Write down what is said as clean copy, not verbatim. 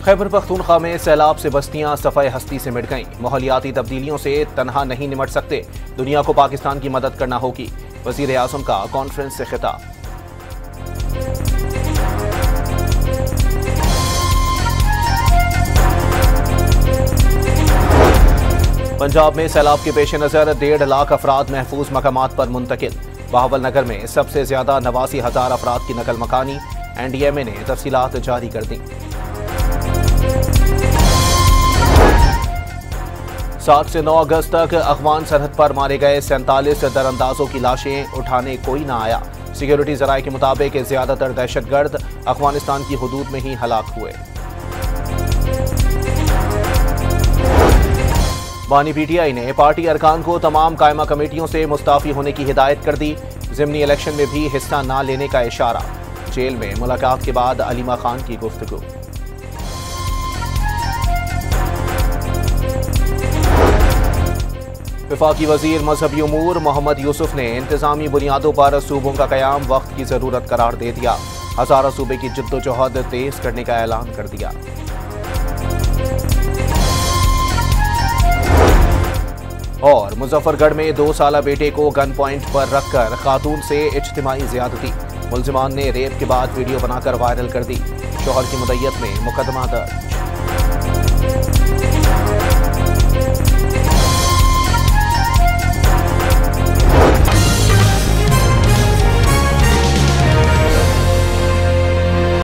खैबर पख्तूनख्वा में सैलाब से बस्तियां सफ़ाए हस्ती से मिट गईं। माहौलियाती तब्दीलियों से तनहा नहीं निमट सकते, दुनिया को पाकिस्तान की मदद करना होगी। वज़ीर आज़म का कॉन्फ्रेंस से खिताब। पंजाब में सैलाब के पेश नज़र 1.5 लाख अफराद महफूज मकामात पर मुंतकिल। बहावल नगर में सबसे ज्यादा 89,000 अफराद की नकल मकानी। NDMA ने तफसीलात जारी कर दी। 7 से 9 अगस्त तक अफगान सरहद पर मारे गए 47 दरअंदाजों की लाशें उठाने कोई न आया। सिक्योरिटी जराये के मुताबिक ज्यादातर दहशतगर्द अफगानिस्तान की हदूद में ही हलाक हुए। बानी PTI ने पार्टी अरकान को तमाम कायमा कमेटियों से मुस्ताफी होने की हिदायत कर दी। ज़िमनी इलेक्शन में भी हिस्सा न लेने का इशारा। जेल में मुलाकात के बाद अलीमा खान की गुफ्तगू। वफाकी वजीर मजहबी उमूर मोहम्मद यूसुफ ने इंतजामी बुनियादों पर सूबों का कयाम वक्त की जरूरत करार दे दिया। हजारा सूबे की जद्दोजहद तेज करने का ऐलान कर दिया। और मुजफ्फरगढ़ में 2 साला बेटे को गन पॉइंट पर रखकर खातून से इज्तिमाई ज्यादती। मुल्जिमान ने रेप के बाद वीडियो बनाकर वायरल कर दी। शोहर की मुद्दत में मुकदमा दर्ज।